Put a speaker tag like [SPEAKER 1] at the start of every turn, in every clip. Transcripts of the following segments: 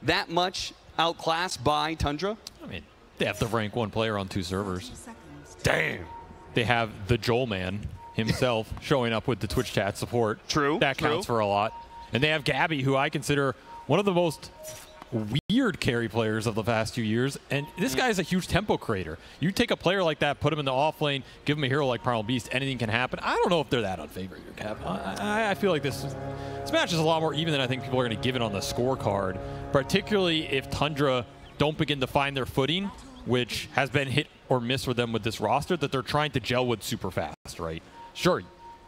[SPEAKER 1] that much outclassed by Tundra?
[SPEAKER 2] I mean, they have to rank one player on 2 servers.
[SPEAKER 1] Damn.
[SPEAKER 2] They have the Joel man himself showing up with the Twitch chat support.
[SPEAKER 1] True.
[SPEAKER 2] That counts for a lot. And they have Gabby, who I consider one of the most weird carry players of the past 2 years. And this guy is a huge tempo creator. You take a player like that, put him in the off lane, give him a hero like Primal Beast, anything can happen. I don't know if they're that unfavored here, Cap. I feel like this match is a lot more even than I think people are going to give it on the scorecard, particularly if Tundra don't begin to find their footing, which has been hit or miss for them with this roster that they're trying to gel with super fast, right? Sure,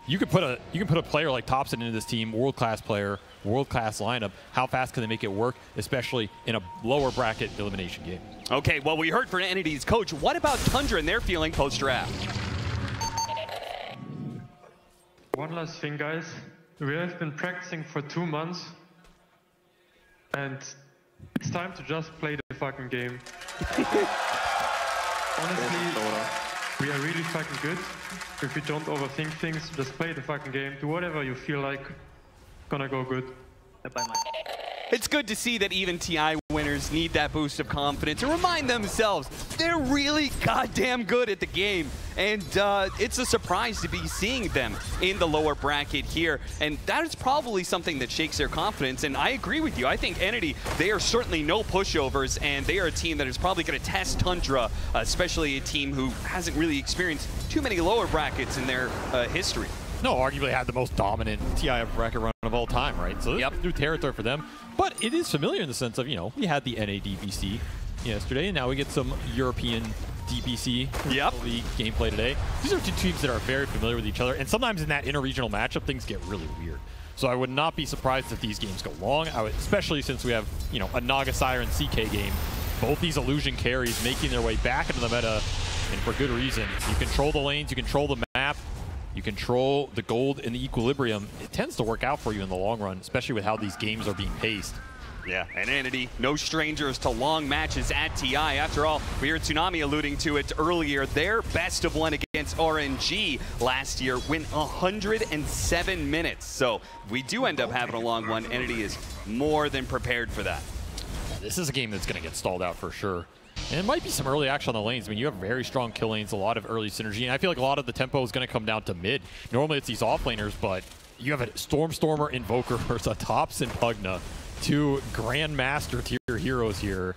[SPEAKER 2] you can put a player like Thompson into this team, world-class player, world-class lineup. How fast can they make it work, especially in a lower bracket elimination game?
[SPEAKER 1] Okay, well, we heard from Entity's coach. What about Tundra and their feeling post-draft?
[SPEAKER 3] One last thing, guys. We have been practicing for 2 months, and it's time to just play the fucking game. Honestly, we are really fucking good. If we don't overthink things, just play the fucking game. Do whatever you feel like. Gonna go good. Bye, Mike.
[SPEAKER 1] It's good to see that even TI winners need that boost of confidence and remind themselves they're really goddamn good at the game. And it's a surprise to be seeing them in the lower bracket here. And that is probably something that shakes their confidence. And I agree with you. I think Entity, they are certainly no pushovers, and they are a team that is probably going to test Tundra, especially a team who hasn't really experienced too many lower brackets in their history.
[SPEAKER 2] No, arguably had the most dominant TI bracket run of all time, right? So this is new territory for them. But it is familiar in the sense of, you know, we had the NA DBC yesterday, and now we get some European DBC league gameplay today. These are two teams that are very familiar with each other, and sometimes in that interregional matchup, things get really weird. So I would not be surprised if these games go long, especially since we have, you know, a Naga Siren CK game. Both these illusion carries making their way back into the meta, and for good reason. You control the lanes, you control the map, you control the gold and the equilibrium. It tends to work out for you in the long run, especially with how these games are being paced.
[SPEAKER 1] Yeah, and Entity, no strangers to long matches at TI. After all, we heard Tsunami alluding to it earlier. Their best of one against RNG last year went 107 minutes. So we do end up having a long one. Entity is more than prepared for that.
[SPEAKER 2] This is a game that's going to get stalled out for sure. And it might be some early action on the lanes. I mean, you have very strong kill lanes, a lot of early synergy, and I feel like a lot of the tempo is going to come down to mid. Normally it's these offlaners, but you have a Stormer Invoker versus a Thompson Pugna, 2 Grandmaster tier heroes here.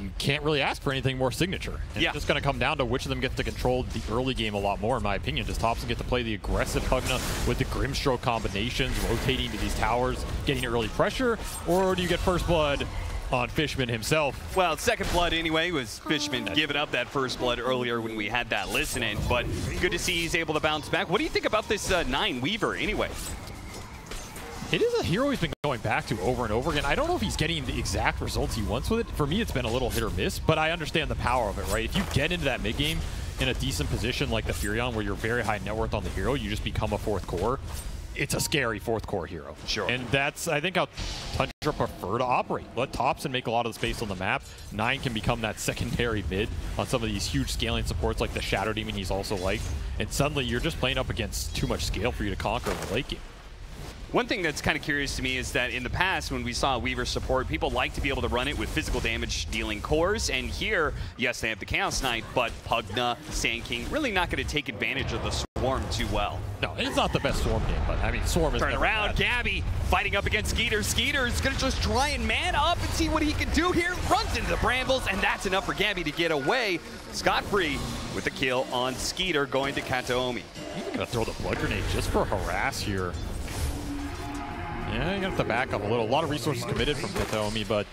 [SPEAKER 2] You can't really ask for anything more signature. And it's just going to come down to which of them gets to control the early game a lot more, in my opinion. Does Thompson get to play the aggressive Pugna with the Grimstroke combinations, rotating to these towers, getting early pressure, or do you get first blood on Fishman himself?
[SPEAKER 1] Well, second blood anyway was Fishman giving up that first blood earlier when we had that listening, but good to see he's able to bounce back. What do you think about this 9 Weaver anyway?
[SPEAKER 2] It is a hero he's been going back to over and over again. I don't know if he's getting the exact results he wants with it. For me, it's been a little hit or miss, but I understand the power of it, right? If you get into that mid game in a decent position like the Furion, where you're very high net worth on the hero, you just become a 4th core. It's a scary 4th core hero.
[SPEAKER 1] Sure. And
[SPEAKER 2] that's, I think, how Tundra prefer to operate. Let Thompson make a lot of the space on the map. 9 can become that secondary mid on some of these huge scaling supports like the Shadow Demon he's also liked. And suddenly you're just playing up against too much scale for you to conquer in the late game.
[SPEAKER 1] One thing that's kind of curious to me is that in the past, when we saw Weaver support, people like to be able to run it with physical damage dealing cores. And here, yes, they have the Chaos Knight, but Pugna, Sand King, really not going to take advantage of the Swarm too well.
[SPEAKER 2] No, it's not the best Swarm game, but I mean, Swarm is
[SPEAKER 1] turn around,
[SPEAKER 2] bad.
[SPEAKER 1] Gabby fighting up against Skeeter. Skeeter's going to just try and man up and see what he can do here. Runs into the brambles, and that's enough for Gabby to get away. Scot-free with the kill on Skeeter, going to Kataomi.
[SPEAKER 2] He's going to throw the blood grenade just for harass here. Yeah, you have to back up a little. A lot of resources committed from Kataomi, but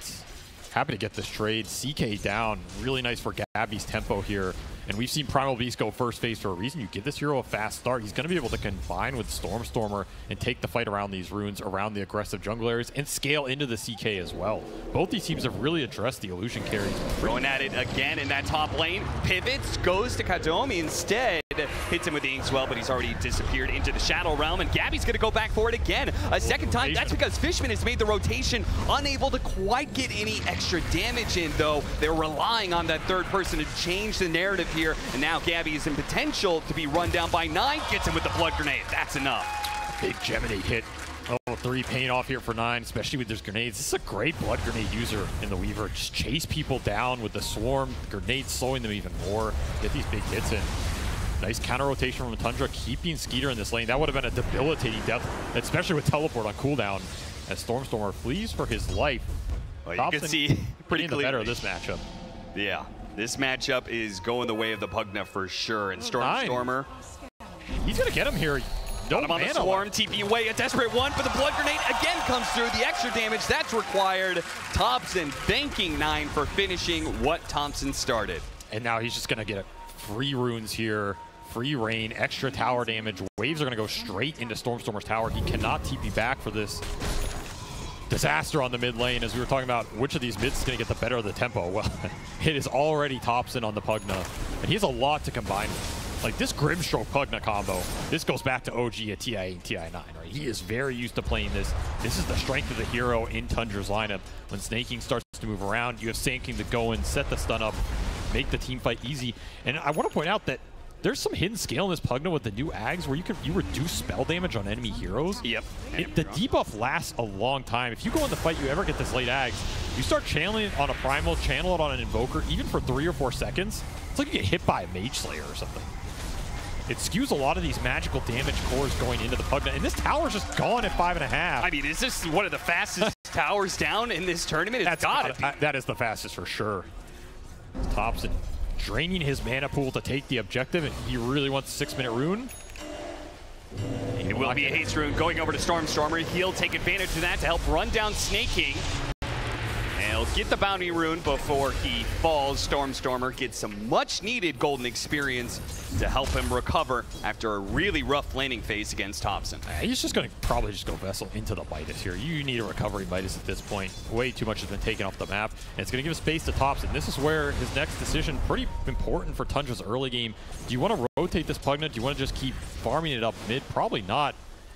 [SPEAKER 2] happy to get this trade. CK down. Really nice for Gabby's tempo here. And we've seen Primal Beast go first phase for a reason. You give this hero a fast start, he's going to be able to combine with Stormer and take the fight around these runes, around the aggressive jungle areas, and scale into the CK as well. Both these teams have really addressed the illusion carries.
[SPEAKER 1] Going at it again in that top lane. Pivots, goes to Kataomi instead. Hits him with the Inkswell, but he's already disappeared into the Shadow Realm, and Gabby's going to go back for it again. A second time. That's because Fishman has made the rotation, unable to quite get any extra damage in, though. They're relying on that third person to change the narrative here, and now Gabby is in potential to be run down by 9. Gets him with the blood grenade. That's enough.
[SPEAKER 2] Big Gemini hit Level 3 paying off here for 9, especially with those grenades. This is a great blood grenade user in the Weaver. Just chase people down with the swarm, grenades slowing them even more. Get these big hits in. Nice counter rotation from Tundra, keeping Skeeter in this lane. That would have been a debilitating death, especially with teleport on cooldown, as Stormstormer flees for his life.
[SPEAKER 1] Well, you can see pretty clearly
[SPEAKER 2] the better of this matchup.
[SPEAKER 1] Yeah, this matchup is going the way of the Pugna for sure. And Stormstormer,
[SPEAKER 2] he's gonna get him here.
[SPEAKER 1] Got him on the swarm, TP away, a desperate one, but the blood grenade again comes through. The extra damage that's required. Thompson thanking 9 for finishing what Thompson started.
[SPEAKER 2] And now he's just gonna get free runes here. Free rain, extra tower damage. Waves are going to go straight into Stormstormer's tower. He cannot TP back for this disaster on the mid lane. As we were talking about, which of these mids is going to get the better of the tempo? Well, it is already Thompson on the Pugna. And he has a lot to combine with. Like this Grimstroke Pugna combo, this goes back to OG at TI8 and TI9, right? He is very used to playing this. This is the strength of the hero in Tundra's lineup. When Snaking starts to move around, you have Sand King to go in, set the stun up, make the team fight easy. And I want to point out that there's some hidden skill in this Pugna with the new Ags where you reduce spell damage on enemy heroes.
[SPEAKER 1] Yep.
[SPEAKER 2] The debuff lasts a long time. If you go in the fight, you ever get this late Ags, you start channeling it on a Primal, channel it on an Invoker, even for 3 or 4 seconds, it's like you get hit by a Mage Slayer or something. It skews a lot of these magical damage cores going into the Pugna, and this tower's just gone at 5.5.
[SPEAKER 1] I mean, is this one of the fastest towers down in this tournament? It's gotta be.
[SPEAKER 2] That is the fastest for sure. Thompson draining his mana pool to take the objective, and he really wants a 6-minute rune.
[SPEAKER 1] It will be a haste rune going over to Stormstormer. He'll take advantage of that to help run down Snaking. And he'll get the bounty rune before he falls. Stormstormer gets some much needed golden experience to help him recover after a really rough laning phase against Thompson.
[SPEAKER 2] He's just going to probably just go Vessel into the Midas here. You need a recovery Midas at this point. Way too much has been taken off the map, and it's going to give space to Thompson. This is where his next decision, pretty important for Tundra's early game. Do you want to rotate this Pugna? Do you want to just keep farming it up mid? Probably not.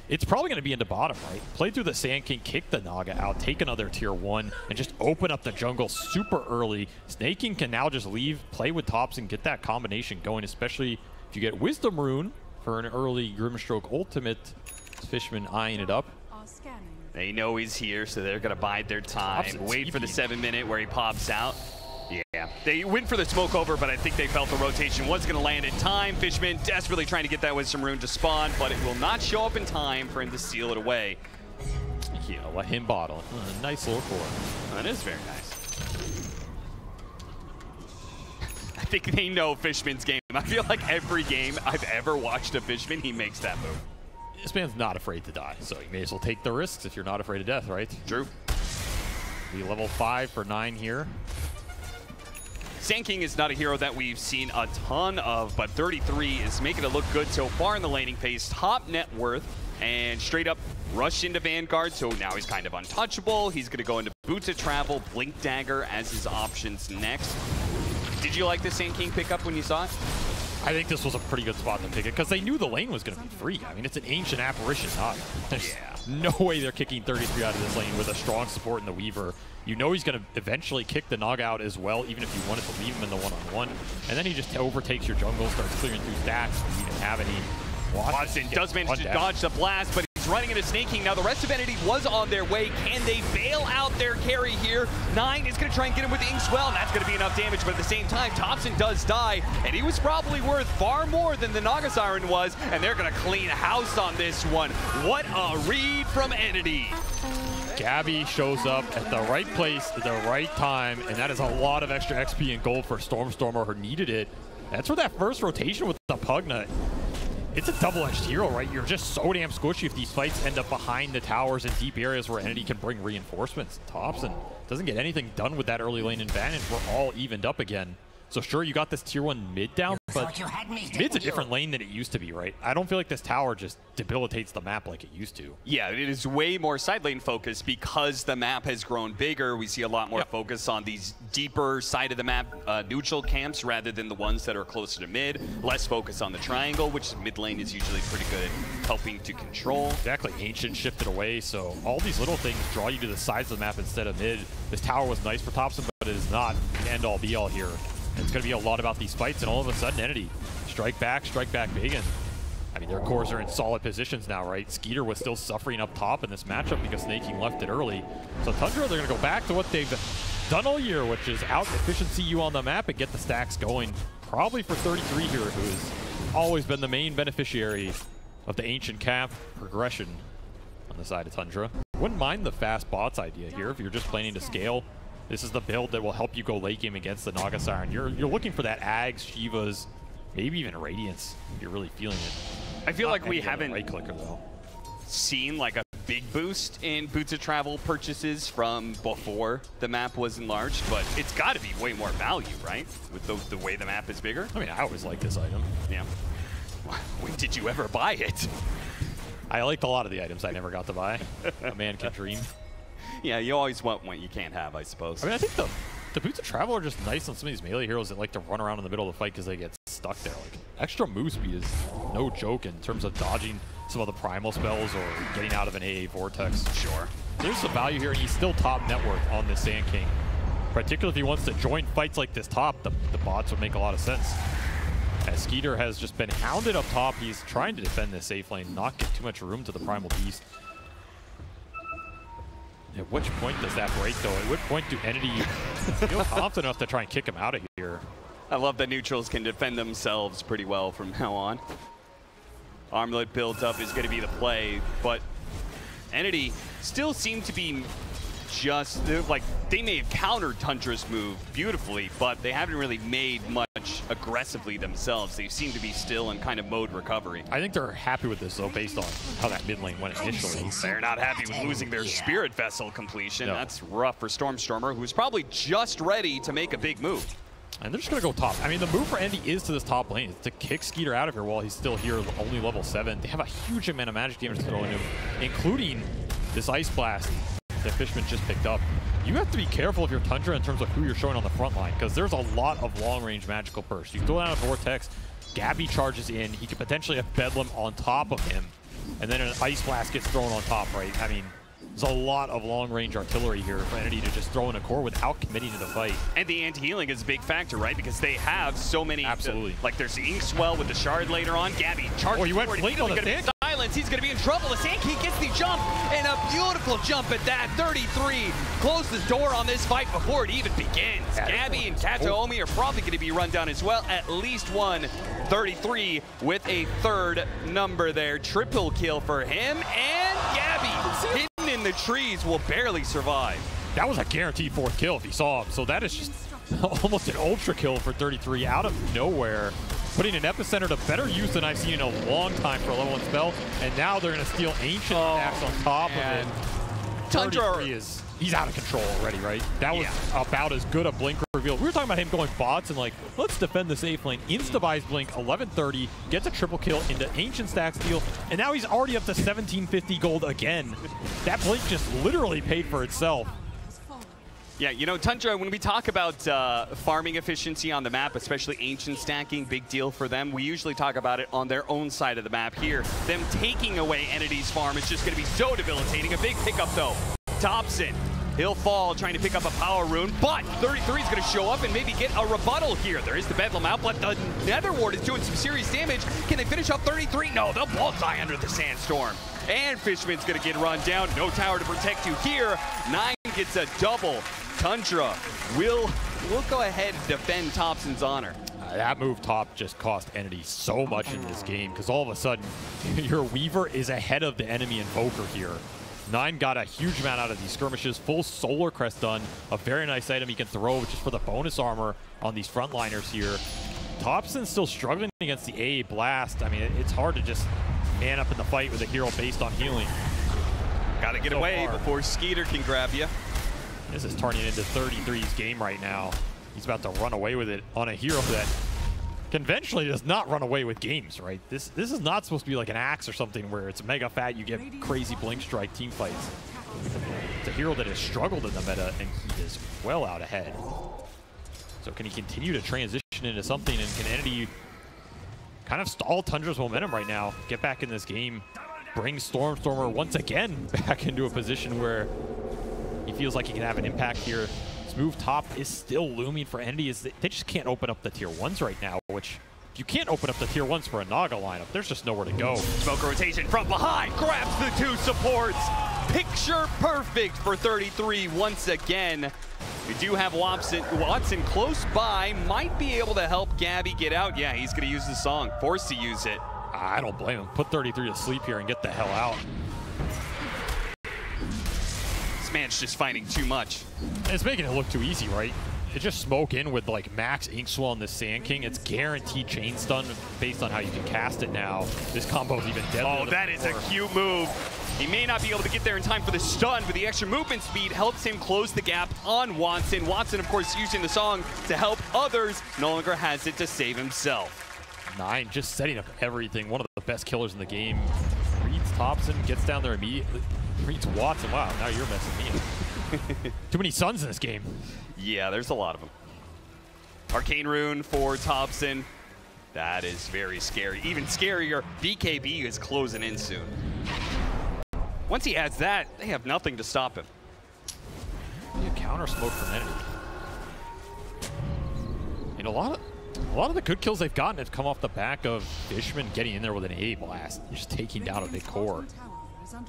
[SPEAKER 2] It's probably going to be into bottom, right? Play through the Sand King, kick the Naga out, take another tier 1, and just open up the jungle super early. Snaking can now just leave, play with Thompson, get that combination going, especially if you get Wisdom Rune for an early Grimstroke ultimate. Fishman eyeing it up.
[SPEAKER 1] They know he's here, so they're going to bide their time. Wait for the 7-minute where he pops out. Yeah, they went for the smoke over, but I think they felt the rotation was going to land in time. Fishman desperately trying to get that Wisdom Rune to spawn, but it will not show up in time for him to seal it away.
[SPEAKER 2] Yeah, let him bottle it. Nice little core.
[SPEAKER 1] That is very nice. I think they know Fishman's game. I feel like every game I've ever watched of Fishman, he makes that move.
[SPEAKER 2] This man's not afraid to die, so you may as well take the risks if you're not afraid of death, right?
[SPEAKER 1] True.
[SPEAKER 2] Be level 5 for 9 here.
[SPEAKER 1] Sand King is not a hero that we've seen a ton of, but 33 is making it look good so far in the laning phase. Top net worth, and straight up rush into Vanguard, so now he's kind of untouchable. He's going to go into Boots of Travel, Blink Dagger as his options next. Did you like the Sand King pickup when you saw it?
[SPEAKER 2] I think this was a pretty good spot to pick it because they knew the lane was going to be free. I mean, it's an ancient apparition. There's no way they're kicking 33 out of this lane with a strong support in the Weaver. You know he's going to eventually kick the Naga out as well, even if you wanted to leave him in the one-on-one. And then he just overtakes your jungle, starts clearing through stacks. You even have any.
[SPEAKER 1] Watson does manage to dodge the blast, but he's running into Snaking. Now the rest of Entity was on their way. Can they bail out their carry here? 9 is going to try and get him with the Inkswell, and that's going to be enough damage. But at the same time, Thompson does die, and he was probably worth far more than the Naga Siren was, and they're going to clean house on this one. What a read from Entity.
[SPEAKER 2] Gabby shows up at the right place at the right time, and that is a lot of extra XP and gold for Stormstormer, who needed it. That's where that first rotation with the Pugna. It's a double-edged hero, right? You're just so damn squishy if these fights end up behind the towers in deep areas where Entity can bring reinforcements. Thompson doesn't get anything done with that early lane advantage. We're all evened up again. So sure, you got this tier 1 mid down, but mid's a different lane than it used to be, right? I don't feel like this tower just debilitates the map like it used to.
[SPEAKER 1] Yeah, it is way more side lane focused because the map has grown bigger. We see a lot more focus on these deeper side of the map neutral camps rather than the ones that are closer to mid. Less focus on the triangle, which mid lane is usually pretty good at helping to control.
[SPEAKER 2] Exactly, Ancient shifted away, so all these little things draw you to the sides of the map instead of mid. This tower was nice for Thompson, but it is not the end-all be-all here. It's going to be a lot about these fights, and all of a sudden, Entity strike back big, and I mean, their cores are in solid positions now, right? Skeeter was still suffering up top in this matchup because Snaking left it early. So Tundra, they're going to go back to what they've done all year, which is out efficiency you on the map and get the stacks going. Probably for 33 here, who's always been the main beneficiary of the ancient cap progression on the side of Tundra. Wouldn't mind the fast bots idea here if you're just planning to scale. This is the build that will help you go late game against the Naga Siren. You're looking for that Ags, Shivas, maybe even Radiance if you're really feeling it.
[SPEAKER 1] I feel like we haven't
[SPEAKER 2] right clicker though
[SPEAKER 1] seen like a big boost in Boots of Travel purchases from before the map was enlarged, but it's got to be way more value, right? With the way the map is bigger.
[SPEAKER 2] I mean, I always like this item.
[SPEAKER 1] Yeah. When did you ever buy it?
[SPEAKER 2] I liked a lot of the items I never got to buy. A man can dream.
[SPEAKER 1] Yeah, you always want what you can't have, I suppose.
[SPEAKER 2] I mean, I think the Boots of Travel are just nice on some of these melee heroes that like to run around in the middle of the fight because they get stuck there. Like, extra move speed is no joke in terms of dodging some of the primal spells or getting out of an AA vortex.
[SPEAKER 1] Sure.
[SPEAKER 2] There's some value here, and he's still top net worth on this Sand King. Particularly if he wants to join fights like this top, the bots would make a lot of sense. As Skeeter has just been hounded up top, he's trying to defend this safe lane, not get too much room to the primal beast. At which point does that break, though? At what point do Entity feel confident enough to try and kick him out of here?
[SPEAKER 1] I love that neutrals can defend themselves pretty well from now on. Armlet built up is going to be the play, but Entity still seem to be just, like, they may have countered Tundra's move beautifully, but they haven't really made much aggressively themselves. They seem to be still in kind of mode recovery.
[SPEAKER 2] I think they're happy with this, though, based on how that mid lane went initially.
[SPEAKER 1] They're not happy with losing their Spirit Vessel completion. No. That's rough for Stormstormer, who's probably just ready to make a big move.
[SPEAKER 2] And they're just going to go top. I mean, the move for Andy is to this top lane. It's to kick Skeeter out of here while he's still here, only level 7. They have a huge amount of magic damage to throw into him, including this Ice Blast that Fishman just picked up. You have to be careful if you're Tundra in terms of who you're showing on the front line, because there's a lot of long-range magical bursts. You throw down a Vortex, Gabby charges in, he could potentially have Bedlam on top of him, and then an Ice Blast gets thrown on top, right? I mean, there's a lot of long-range artillery here for Entity to just throw in a core without committing to the fight.
[SPEAKER 1] And the anti-healing is a big factor, right? Because they have so many.
[SPEAKER 2] Absolutely.
[SPEAKER 1] Like there's the Inkswell with the shard later on. Gabby charges.
[SPEAKER 2] Oh, you went late on the Sand.
[SPEAKER 1] Silence. He's going to be in trouble. The Sand King gets the jump, and a beautiful jump at that. 33 closes door on this fight before it even begins. Gabby and Kataomi are probably going to be run down as well. At least one. 33 with a third number there. Triple kill for him, and Gabby hidden in the trees will barely survive.
[SPEAKER 2] That was a guaranteed fourth kill if you saw him. So that is just almost an ultra kill for 33 out of nowhere. Putting an epicenter to better use than I've seen in a long time for a level 1 spell. And now they're going to steal ancient attacks on top of it.
[SPEAKER 1] Tundra
[SPEAKER 2] is, he's out of control already, right? That was about as good a blink reveal. We were talking about him going bots and like, let's defend the safe lane. Insta-buys blink, 1130, gets a triple kill into ancient stack steal, and now he's already up to 1750 gold again. That blink just literally paid for itself.
[SPEAKER 1] Yeah, you know, Tundra, when we talk about farming efficiency on the map, especially ancient stacking, big deal for them. We usually talk about it on their own side of the map here. Them taking away Entity's farm is just going to be so debilitating. A big pickup, though. Dobson, he'll fall trying to pick up a power rune, but 33 is going to show up and maybe get a rebuttal here. There is the Bedlam outlet. The Nether Ward is doing some serious damage. Can they finish up 33? No, they'll both die under the Sandstorm. And Fishman's going to get run down. No tower to protect you here. 9 gets a double. Tundra will go ahead and defend Thompson's honor.
[SPEAKER 2] That move top just cost Entity so much in this game because all of a sudden your Weaver is ahead of the enemy Invoker here. 9 got a huge amount out of these skirmishes. Full Solar Crest done. A very nice item he can throw just for the bonus armor on these frontliners here. Thompson's still struggling against the AA Blast. I mean, it's hard to just man up in the fight with a hero based on healing.
[SPEAKER 1] Gotta get away before Skeeter can grab you.
[SPEAKER 2] This is turning into 33's game right now. He's about to run away with it on a hero that conventionally does not run away with games, right? This is not supposed to be like an Axe or something where it's mega fat, you get crazy blink strike team fights. It's a hero that has struggled in the meta, and he is well out ahead. So can he continue to transition into something, and can Entity kind of stall Tundra's momentum right now, get back in this game, bring Stormstormer once again back into a position where he feels like he can have an impact here. This move top is still looming for Entity. They just can't open up the tier 1s right now, which you can't open up the tier 1s for a Naga lineup. There's just nowhere to go.
[SPEAKER 1] Smoke rotation from behind, grabs the 2 supports. Picture perfect for 33 once again. We do have Watson close by, might be able to help Gabby get out. Yeah, he's gonna use the song, forced to use it.
[SPEAKER 2] I don't blame him. Put 33 to sleep here and get the hell out.
[SPEAKER 1] This man's just fighting too much.
[SPEAKER 2] It's making it look too easy, right? It just smoke in with like max Inkswell on the Sand King. It's guaranteed chain stun based on how you can cast it now. This combo is even deadlier.
[SPEAKER 1] Oh, that is a cute move. He may not be able to get there in time for the stun, but the extra movement speed helps him close the gap on Watson. Watson, of course, using the song to help others. No longer has it to save himself.
[SPEAKER 2] 9 just setting up everything. One of the best killers in the game. Reads Thompson, gets down there immediately. Reads Watson. Wow, now you're messing me up. Too many Suns in this game.
[SPEAKER 1] Yeah, there's a lot of them. Arcane Rune for Thompson. That is very scary. Even scarier, BKB is closing in soon. Once he has that, they have nothing to stop him.
[SPEAKER 2] Yeah, counter smoke from Entity. And a lot of the good kills they've gotten have come off the back of Fishman getting in there with an A blast, just taking down a big core.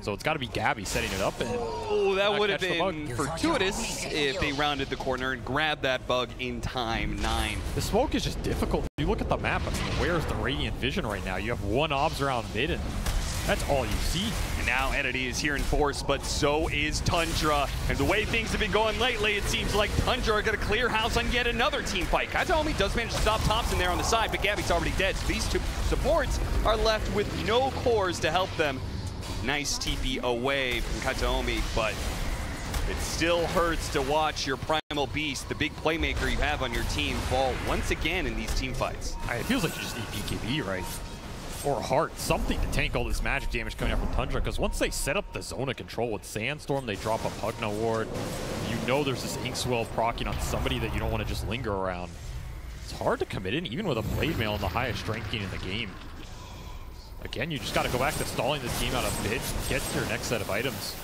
[SPEAKER 2] So it's got to be Gabby setting it up. And
[SPEAKER 1] oh, that would have been fortuitous if they rounded the corner and grabbed that bug in time. 9.
[SPEAKER 2] The smoke is just difficult. You look at the map, I mean, where's the Radiant Vision right now? You have 1 obs around mid, and that's all you see.
[SPEAKER 1] And now Entity is here in force, but so is Tundra. And the way things have been going lately, it seems like Tundra are going to clear house on yet another team fight. Kataomi does manage to stop Thompson there on the side, but Gabby's already dead. So these 2 supports are left with no cores to help them. Nice TP away from Kataomi, but it still hurts to watch your primal beast, the big playmaker you have on your team, fall once again in these team fights.
[SPEAKER 2] It feels like you just need BKB, right? Or a heart, something to tank all this magic damage coming out from Tundra, because once they set up the zone of control with Sandstorm, they drop a Pugna ward. You know there's this Inkswell proccing on somebody that you don't want to just linger around. It's hard to commit in, even with a Blade Mail in the highest strength gain in the game. Again, you just got to go back to stalling this game out a bit, get to your next set of items.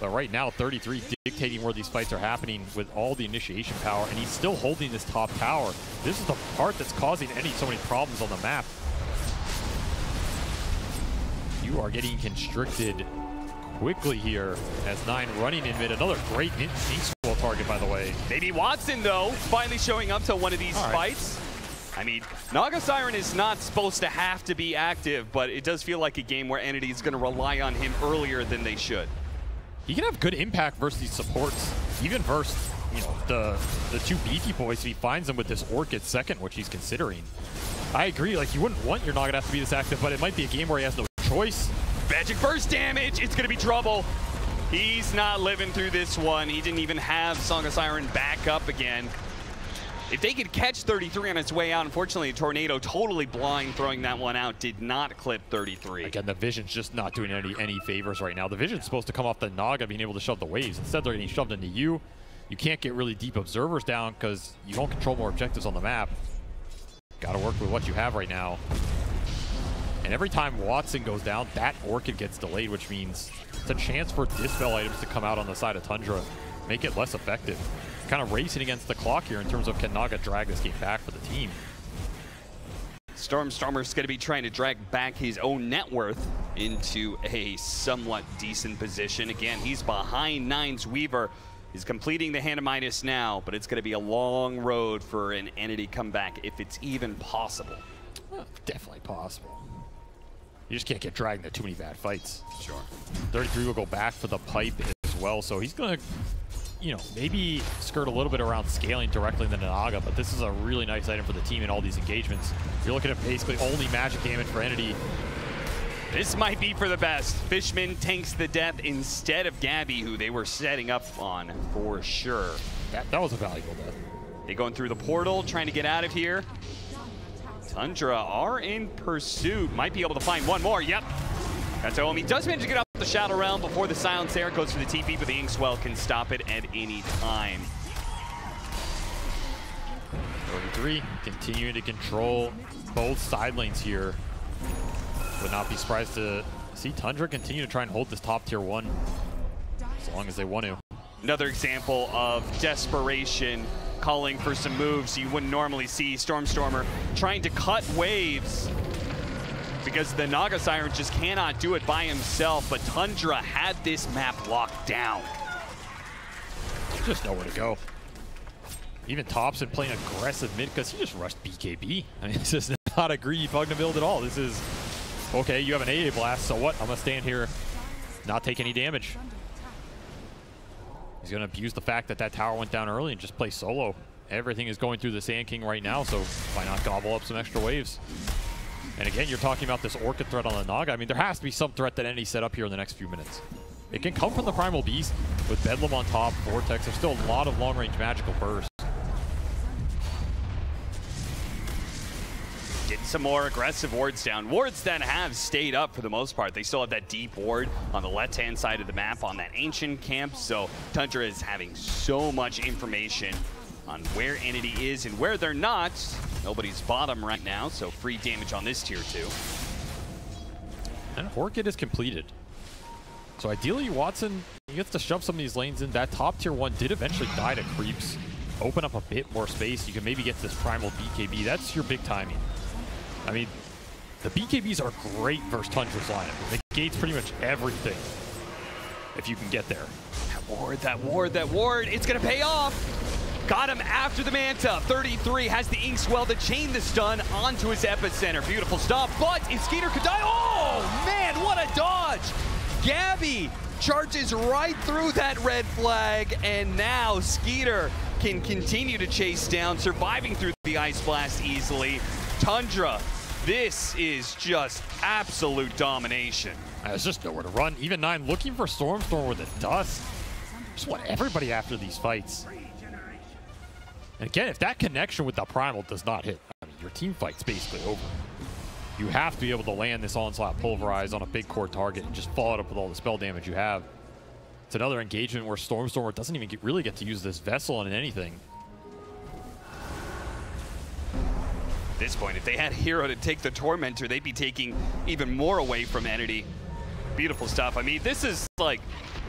[SPEAKER 2] But right now, 33 dictating where these fights are happening with all the initiation power, and he's still holding this top tower. This is the part that's causing so many problems on the map. You are getting constricted quickly here as 9 running in mid. Another great Inkswell target, by the way.
[SPEAKER 1] Maybe Watson, though, finally showing up to one of these fights. I mean, Naga Siren is not supposed to have to be active, but it does feel like a game where Entity is going to rely on him earlier than they should.
[SPEAKER 2] He can have good impact versus these supports, even versus, you know, the 2 beefy boys if he finds them with this Orchid second, which he's considering. I agree, like, you wouldn't want your Naga to have to be this active, but it might be a game where he has no choice.
[SPEAKER 1] Magic burst damage, it's going to be trouble. He's not living through this one. He didn't even have Song of Siren back up again. If they could catch 33 on its way out, unfortunately, Tornado totally blind throwing that one out did not clip 33.
[SPEAKER 2] Again, the Vision's just not doing any favors right now. The Vision's supposed to come off the Naga being able to shove the waves. Instead, they're getting shoved into you. You can't get really deep observers down because you don't control more objectives on the map. Got to work with what you have right now. And every time Watson goes down, that Orchid gets delayed, which means it's a chance for Dispel items to come out on the side of Tundra, make it less effective. Kind of racing against the clock here in terms of can Naga drag this game back for the team.
[SPEAKER 1] Storm's going to be trying to drag back his own net worth into a somewhat decent position. Again, he's behind 9's Weaver. He's completing the Hand of Midas now, but it's going to be a long road for an Entity comeback if it's even possible.
[SPEAKER 2] Well, definitely possible. You just can't get dragged into too many bad fights.
[SPEAKER 1] Sure.
[SPEAKER 2] 33 will go back for the pipe as well, so he's going to, you know, maybe skirt a little bit around scaling directly into Naga, but this is a really nice item for the team in all these engagements. You're looking at basically only magic damage for Entity.
[SPEAKER 1] This might be for the best. Fishman tanks the death instead of Gabby, who they were setting up on for sure.
[SPEAKER 2] That was a valuable death.
[SPEAKER 1] They going through the portal, trying to get out of here. Tundra are in pursuit. Might be able to find one more. Yep. Kataomi does manage to get out the Shadow Realm before the Silence Air goes for the TP, but the Inkswell can stop it at any time.
[SPEAKER 2] 33 continuing to control both side lanes here. Would not be surprised to see Tundra continue to try and hold this top tier 1 as long as they want to.
[SPEAKER 1] Another example of desperation calling for some moves you wouldn't normally see. Stormstormer trying to cut waves because the Naga Siren just cannot do it by himself, but Tundra had this map locked down.
[SPEAKER 2] Just nowhere to go. Even Thompson playing aggressive mid because he just rushed BKB. I mean, this is not a greedy Pugna build at all. This is, okay, you have an AA blast, so what? I'm going to stand here, not take any damage. He's going to abuse the fact that that tower went down early and just play solo. Everything is going through the Sand King right now, so why not gobble up some extra waves? And again, you're talking about this Orchid threat on the Naga. I mean, there has to be some threat that Entity set up here in the next few minutes. It can come from the Primal Beast with Bedlam on top, Vortex. There's still a lot of long-range magical bursts.
[SPEAKER 1] Getting some more aggressive wards down. Wards that have stayed up for the most part. They still have that deep ward on the left-hand side of the map on that ancient camp. So Tundra is having so much information on where Entity is and where they're not. Nobody's bottom right now, so free damage on this tier 2.
[SPEAKER 2] And Orchid is completed. So ideally, Watson, he gets to shove some of these lanes in. That top tier 1 did eventually die to creeps. Open up a bit more space. You can maybe get this primal BKB. That's your big timing. I mean, the BKBs are great versus Tundra's lineup. It negates pretty much everything if you can get there.
[SPEAKER 1] That ward, it's gonna pay off. Got him after the Manta. 33 has the Inkswell to chain the stun onto his epicenter. Beautiful stuff, but if Skeeter could die, oh man, what a dodge. Gabby charges right through that red flag, and now Skeeter can continue to chase down, surviving through the Ice Blast easily. Tundra, this is just absolute domination.
[SPEAKER 2] There's just nowhere to run. Even 9 looking for Stormstorm with the dust. Just want everybody after these fights. And again, if that connection with the Primal does not hit, I mean, your team fight's basically over. You have to be able to land this Onslaught Pulverize on a big core target and just follow it up with all the spell damage you have. It's another engagement where Stormstormer doesn't even really get to use this Vessel in anything.
[SPEAKER 1] At this point, if they had Hero to take the Tormentor, they'd be taking even more away from Entity. Beautiful stuff. I mean, this is like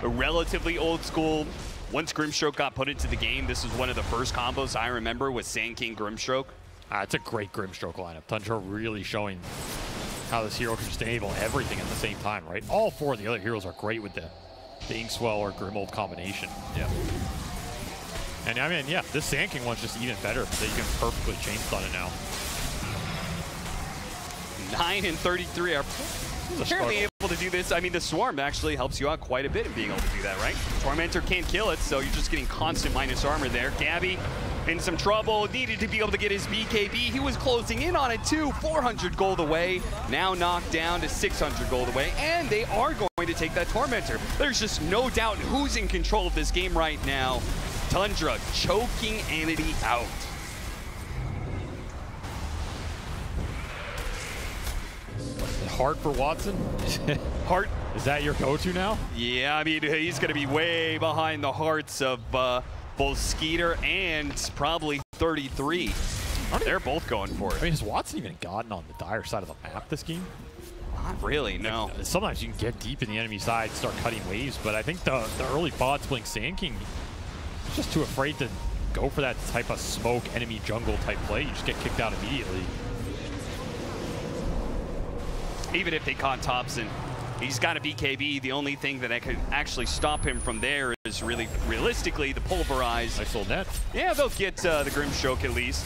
[SPEAKER 1] a relatively old school. Once Grimstroke got put into the game, this was one of the first combos I remember with Sand King Grimstroke.
[SPEAKER 2] It's a great Grimstroke lineup. Tundra really showing how this hero can just enable everything at the same time, right? All 4 of the other heroes are great with the Inkswell or Grimold combination.
[SPEAKER 1] Yeah.
[SPEAKER 2] And I mean, yeah, this Sand King one's just even better that you can perfectly chain stun it now.
[SPEAKER 1] 9 and 33 are apparently able to do this. I mean, the Swarm actually helps you out quite a bit in being able to do that, right? Tormentor can't kill it, so you're just getting constant minus armor there. Gabby in some trouble, needed to be able to get his BKB. He was closing in on it too. 400 gold away, now knocked down to 600 gold away, and they are going to take that Tormentor. There's just no doubt who's in control of this game right now. Tundra choking Entity out.
[SPEAKER 2] Heart for Watson?
[SPEAKER 1] Heart.
[SPEAKER 2] Is that your go-to now?
[SPEAKER 1] Yeah, I mean, he's going to be way behind the hearts of both Skeeter and probably 33. They're both going for it.
[SPEAKER 2] I mean, has Watson even gotten on the dire side of the map this game?
[SPEAKER 1] Not really, no.
[SPEAKER 2] Like, sometimes you can get deep in the enemy side, start cutting waves, but I think the early bots playing Sand King is just too afraid to go for that type of smoke enemy jungle type play. You just get kicked out immediately.
[SPEAKER 1] Even if they caught Thompson, he's got a BKB. The only thing that could actually stop him from there is really, realistically, the Pulverize.
[SPEAKER 2] Nice little net.
[SPEAKER 1] Yeah, they'll get the Grimstroke at least.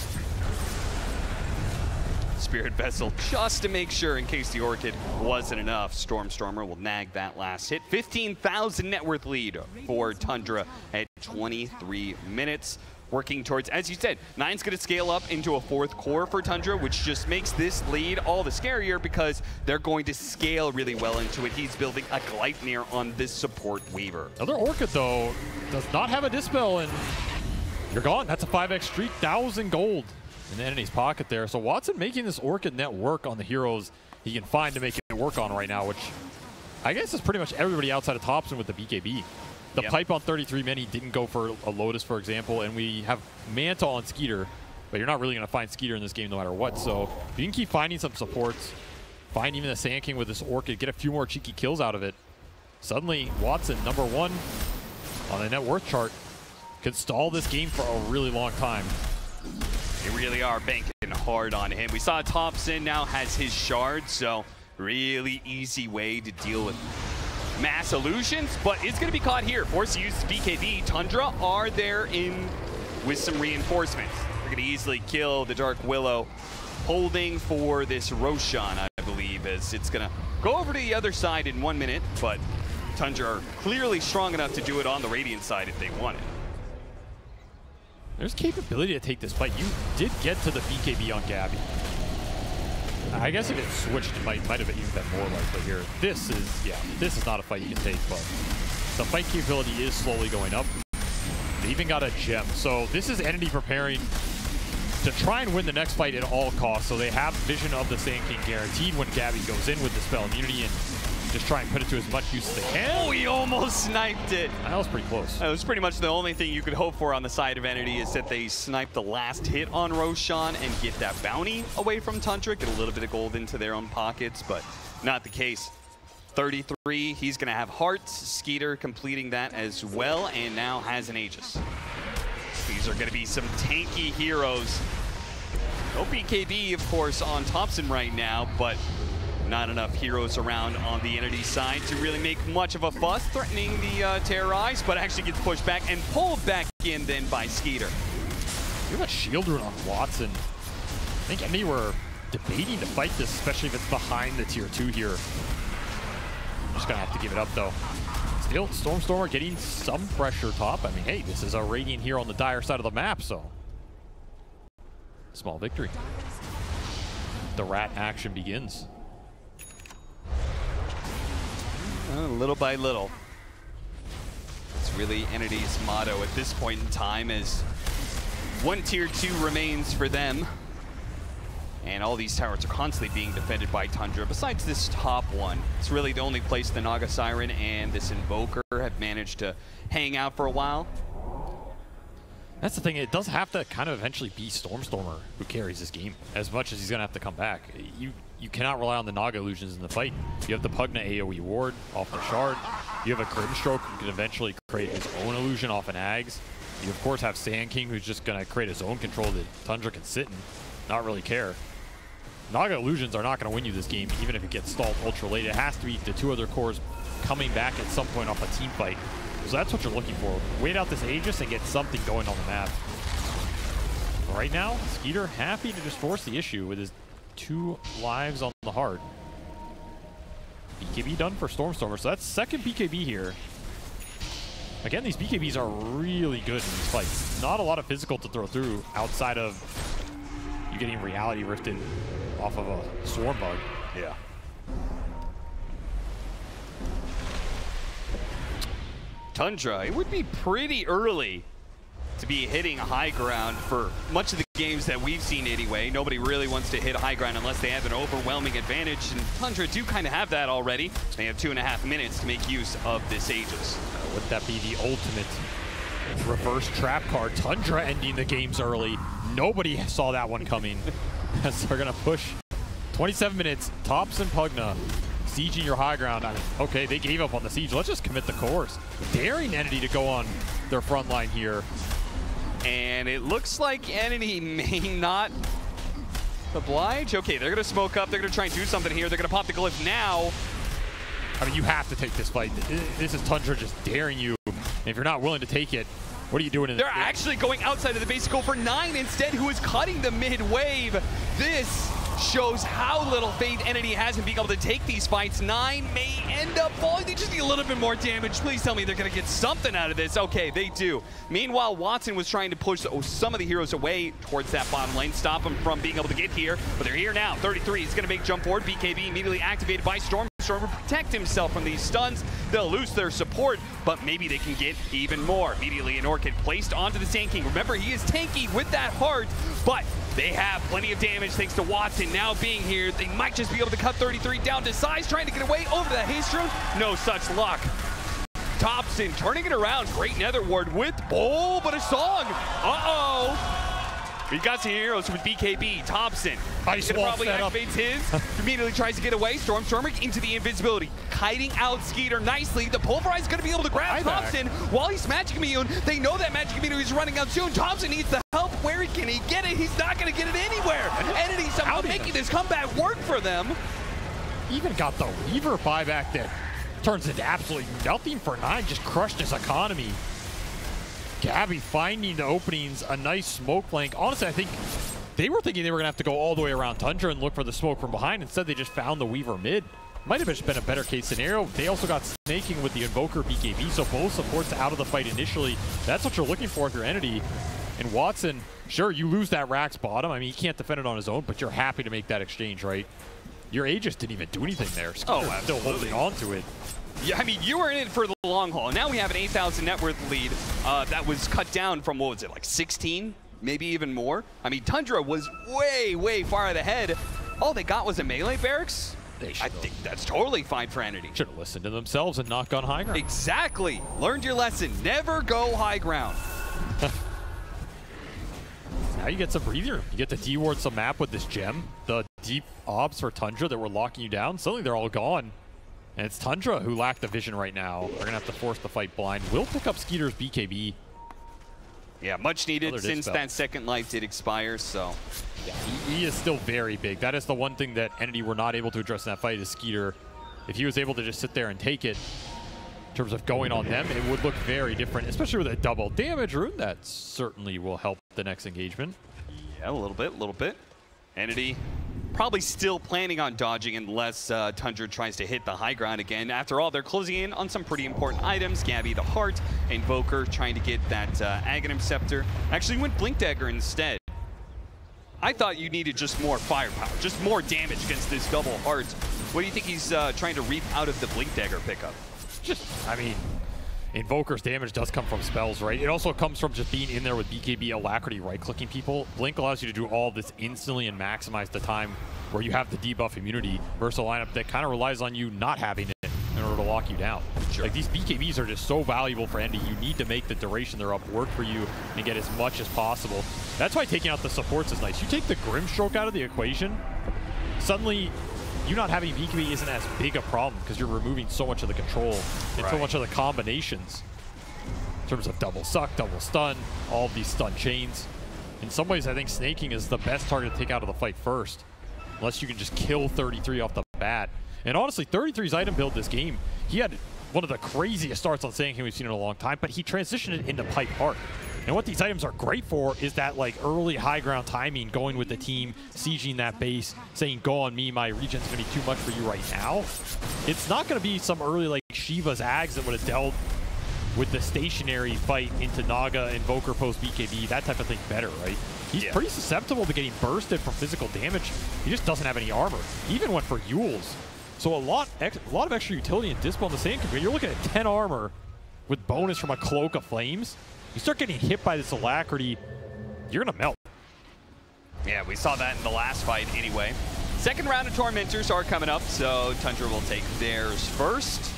[SPEAKER 1] Spirit Vessel just to make sure in case the Orchid wasn't enough. Stormstormer will nag that last hit. 15,000 net worth lead for Tundra at 23 minutes. Working towards, as you said, 9's going to scale up into a 4th core for Tundra, which just makes this lead all the scarier because they're going to scale really well into it. He's building a Gleipnir on this support Weaver.
[SPEAKER 2] Another Orchid, though, does not have a Dispel, and you're gone. That's a 5x streak, 1,000 gold in the enemy's pocket there. So Watson making this Orchid net work on the heroes he can find to make it work on right now, which I guess is pretty much everybody outside of Thompson with the BKB. The pipe on 33 many didn't go for a Lotus, for example, and we have Manta on Skeeter, but you're not really going to find Skeeter in this game no matter what. So if you can keep finding some supports, find even the Sand King with this Orchid, get a few more cheeky kills out of it. Suddenly, Watson, #1 on the net worth chart, could stall this game for a really long time.
[SPEAKER 1] They really are banking hard on him. We saw Thompson now has his shard, so really easy way to deal with mass illusions, but it's going to be caught here. Forced to use BKB. Tundra are there in with some reinforcements. They're going to easily kill the Dark Willow, holding for this Roshan, I believe, as it's going to go over to the other side in 1 minute, but Tundra are clearly strong enough to do it on the Radiant side if they want it.
[SPEAKER 2] There's capability to take this fight. You did get to the BKB on Gabby. I guess if it switched, it might have even been more likely here. This is not a fight you can take, but the fight capability is slowly going up. They even got a gem. So this is Entity preparing to try and win the next fight at all costs. So they have Vision of the Sand King guaranteed when Gabby goes in with the spell immunity and just try and put it to as much use as they can.
[SPEAKER 1] Oh, he almost sniped it.
[SPEAKER 2] That was pretty close.
[SPEAKER 1] That was pretty much the only thing you could hope for on the side of Entity is that they snipe the last hit on Roshan and get that bounty away from Tundra, get a little bit of gold into their own pockets, but not the case. 33, he's going to have hearts. Skeeter completing that as well, and now has an Aegis. These are going to be some tanky heroes. No BKB, of course, on Thompson right now, but not enough heroes around on the Entity side to really make much of a fuss, threatening the Terrorize, but actually gets pushed back and pulled back in then by Skeeter.
[SPEAKER 2] You have a shield rune on Watson. I think Entity were debating to fight this, especially if it's behind the tier 2 here. I'm just gonna have to give it up though. Still, Stormstormer getting some pressure top. I mean, hey, this is a Radiant here on the dire side of the map, so small victory. The rat action begins.
[SPEAKER 1] Little by little. It's really Entity's motto at this point in time, as one tier 2 remains for them. And all these towers are constantly being defended by Tundra. Besides this top one, it's really the only place the Naga Siren and this Invoker have managed to hang out for a while.
[SPEAKER 2] That's the thing, it does have to kind of eventually be Stormstormer who carries this game, as much as he's gonna have to come back. You cannot rely on the Naga illusions in the fight. You have the Pugna AoE ward off the shard. You have a Grimstroke who can eventually create his own illusion off an Ags. You of course have Sand King who's just gonna create his own control that Tundra can sit and not really care. Naga illusions are not gonna win you this game, even if it gets stalled ultra late. It has to be the 2 other cores coming back at some point off a team fight. So that's what you're looking for. Wait out this Aegis and get something going on the map. Right now, Skeeter happy to just force the issue with his 2 lives on the heart. BKB done for Stormstormer, so that's second BKB here. Again, these BKBs are really good in these fights. Not a lot of physical to throw through outside of you getting reality rifted off of a swarm bug.
[SPEAKER 1] Yeah. Tundra, it would be pretty early to be hitting high ground for much of the games that we've seen anyway. Nobody really wants to hit high ground unless they have an overwhelming advantage, and Tundra do kind of have that already. They have 2.5 minutes to make use of this Aegis.
[SPEAKER 2] Would that be the ultimate reverse trap card? Tundra ending the games early. Nobody saw that one coming. As they're gonna push 27 minutes, Tops and Pugna sieging your high ground. I mean, okay, they gave up on the siege. Let's just commit the course. Daring Entity to go on their front line here.
[SPEAKER 1] And it looks like Entity may not oblige. Okay, they're going to smoke up. They're going to try and do something here. They're going to pop the glyph now.
[SPEAKER 2] I mean, you have to take this fight. This is Tundra just daring you. And if you're not willing to take it, what are you doing in
[SPEAKER 1] They're actually going outside of the basic goal for 9 instead, who is cutting the mid wave. This shows how little faith Entity has in being able to take these fights. 9 may end up falling. They just need a little bit more damage. Please tell me they're going to get something out of this. Okay, they do. Meanwhile, Watson was trying to push some of the heroes away towards that bottom lane, stop them from being able to get here. But they're here now. 33 is going to make jump forward. BKB immediately activated by Storm. Storm will protect himself from these stuns. They'll lose their support, but maybe they can get even more. Immediately an Orchid placed onto the Sand King. Remember, he is tanky with that heart, but they have plenty of damage thanks to Watson now being here. They might just be able to cut 33 down to size, trying to get away over that haste rune. No such luck. Thompson turning it around. Great nether ward with Bull, but a song. Uh-oh. We got some heroes with BKB. Thompson probably activates his. Immediately tries to get away. Stormstormer into the invisibility. kiting out Skeeter nicely. The Pulverize going to be able to grab Thompson while he's Magic Immune. They know that Magic Immune is running out soon. Thompson needs the help. Where can he get it? He's not going to get it anywhere. Entity somehow making this comeback work for them.
[SPEAKER 2] Even got the Weaver buyback that turns into absolutely nothing for 9. Just crushed his economy. Gabby finding the openings, a nice smoke flank. Honestly, I think they were thinking they were going to have to go all the way around Tundra and look for the smoke from behind. Instead, they just found the Weaver mid. Might have just been a better case scenario. They also got snaking with the Invoker BKB, so both supports out of the fight initially. That's what you're looking for if you're Entity. And Watson, sure, you lose that Rax bottom. I mean, he can't defend it on his own, but you're happy to make that exchange, right? Your Aegis didn't even do anything there. Skeeter's still holding on to it.
[SPEAKER 1] Yeah, I mean, you were in it for the long haul. Now we have an 8,000 net worth lead that was cut down from, what was it, like 16? Maybe even more? I mean, Tundra was way, way far ahead. All they got was a melee barracks? I think that's totally fine for Entity.
[SPEAKER 2] Should have listened to themselves and not gone high ground.
[SPEAKER 1] Exactly. Learned your lesson. Never go high ground.
[SPEAKER 2] Now you get some breather. You get to deward some map with this gem. The deep obs for Tundra that were locking you down, suddenly they're all gone. And it's Tundra who lack the vision right now. They're going to have to force the fight blind. Will pick up Skeeter's BKB.
[SPEAKER 1] Yeah, much needed since that second life did expire, so.
[SPEAKER 2] Yeah, he is still very big. That is the one thing that Entity were not able to address in that fight is Skeeter. If he was able to just sit there and take it, in terms of going on them, it would look very different, especially with a double damage rune. That certainly will help the next engagement.
[SPEAKER 1] Yeah, a little bit. Entity probably still planning on dodging unless Tundra tries to hit the high ground again. After all, they're closing in on some pretty important items. Gabby the Heart, Invoker trying to get that Aghanim Scepter. Actually went Blink Dagger instead. I thought you needed just more firepower, just more damage against this double Heart. What do you think he's trying to reap out of the Blink Dagger pickup?
[SPEAKER 2] I mean, Invoker's damage does come from spells, right? It also comes from just being in there with BKB Alacrity, right-clicking people. Blink allows you to do all this instantly and maximize the time where you have the debuff immunity versus a lineup that kind of relies on you not having it in order to lock you down. Sure. Like, these BKBs are just so valuable for Endy. You need to make the duration they're up work for you and get as much as possible. That's why taking out the supports is nice. You take the Grimstroke out of the equation, suddenly you not having BKB isn't as big a problem because you're removing so much of the control and so much of the combinations in terms of double suck, double stun, all of these stun chains. In some ways, I think snaking is the best target to take out of the fight first, unless you can just kill 33 off the bat. And honestly, 33's item build this game, he had one of the craziest starts on snaking we've seen in a long time, but he transitioned it into pipe art. And what these items are great for is that like early high ground timing, going with the team, sieging that base, saying, go on me, my regen's gonna be too much for you right now. It's not gonna be some early like Shiva's Ags that would have dealt with the stationary fight into Naga, Invoker, post BKB, that type of thing better, right? He's pretty susceptible to getting bursted from physical damage. He just doesn't have any armor. He even went for Yules. So a lot of extra utility and Dispo on the same compare. You're looking at 10 armor with bonus from a Cloak of Flames. You start getting hit by this Alacrity, you're gonna melt.
[SPEAKER 1] Yeah, we saw that in the last fight anyway. Second round of Tormentors are coming up, so Tundra will take theirs first.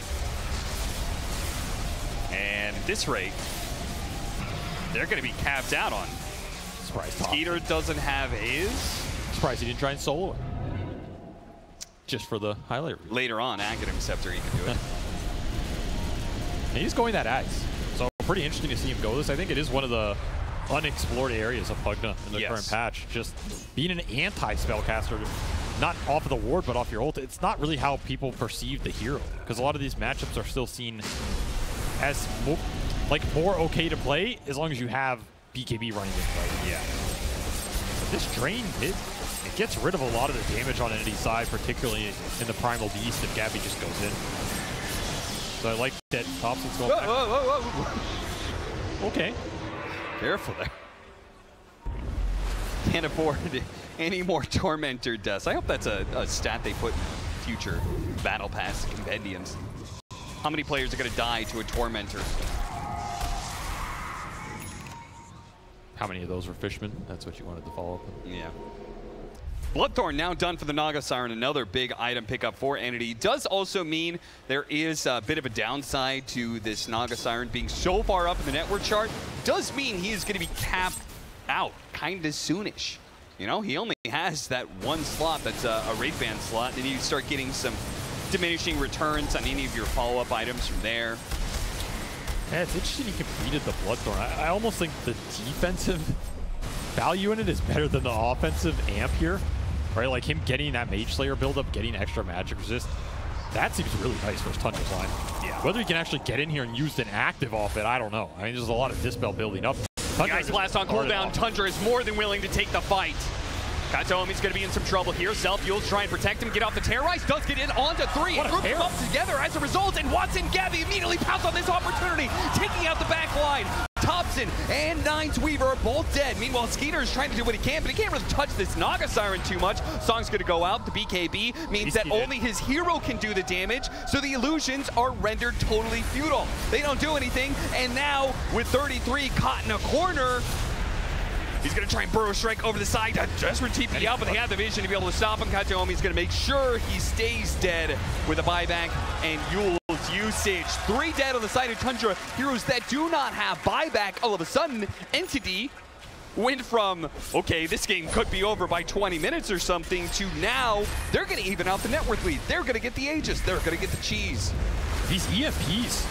[SPEAKER 1] And at this rate, they're gonna be capped out on.
[SPEAKER 2] Surprised
[SPEAKER 1] Skeeter doesn't have his.
[SPEAKER 2] Surprised he didn't try and solo it. Just for the highlight reel.
[SPEAKER 1] Later on, Aghanim Scepter, he can do it.
[SPEAKER 2] And he's going that Axe. So pretty interesting to see him go this. I think it is one of the unexplored areas of Pugna in the current patch. Just being an anti-spellcaster, not off of the ward, but off your ult. It's not really how people perceive the hero, because a lot of these matchups are still seen as more okay to play as long as you have BKB running in, right?
[SPEAKER 1] Yeah.
[SPEAKER 2] But this Drain, it gets rid of a lot of the damage on Entity's side, particularly in the Primal Beast if Gabby just goes in. So I like that Thompson's going back. Whoa. Okay.
[SPEAKER 1] Careful there. Can't afford any more Tormentor deaths. I hope that's a stat they put in future Battle Pass compendiums. How many players are going to die to a Tormentor?
[SPEAKER 2] How many of those were Fishmen? That's what you wanted to follow up with.
[SPEAKER 1] Yeah. Bloodthorn now done for the Naga Siren, another big item pickup for Entity. Does also mean there is a bit of a downside to this Naga Siren being so far up in the network chart. Does mean he is going to be capped out kind of soonish. You know, he only has that one slot that's a Wraith Band slot, and you start getting some diminishing returns on any of your follow-up items from there.
[SPEAKER 2] Yeah, it's interesting he completed the Bloodthorn. I almost think the defensive value in it is better than the offensive amp here. Right, like him getting that Mage Slayer build-up, getting extra magic resist. That seems really nice for his Tundra's line.
[SPEAKER 1] Yeah.
[SPEAKER 2] Whether he can actually get in here and use an active off it, I don't know. I mean, there's a lot of Dispel building up.
[SPEAKER 1] The Ice Blast on cooldown. Tundra is more than willing to take the fight. Katomi's going to be in some trouble here. Self-Fuels try and protect him, get off the Terrorize, does get in onto 3. Groups them up together as a result, and Watson Gabby immediately pounce on this opportunity, taking out the back line. Thompson and Nines Weaver are both dead. Meanwhile, Skeeter is trying to do what he can, but he can't really touch this Naga Siren too much. Song's going to go out. The BKB means that only his hero can do the damage, so the illusions are rendered totally futile. They don't do anything, and now with 33 caught in a corner, he's going to try and burrow strike over the side. Just for TP out, but they have the vision to be able to stop him. Katomi's going to make sure he stays dead with a buyback and Yule's usage. 3 dead on the side of Tundra. Heroes that do not have buyback, all of a sudden, Entity went from, okay, this game could be over by 20 minutes or something, to now they're going to even out the net worth lead. They're going to get the Aegis. They're going to get the cheese.
[SPEAKER 2] These EMPs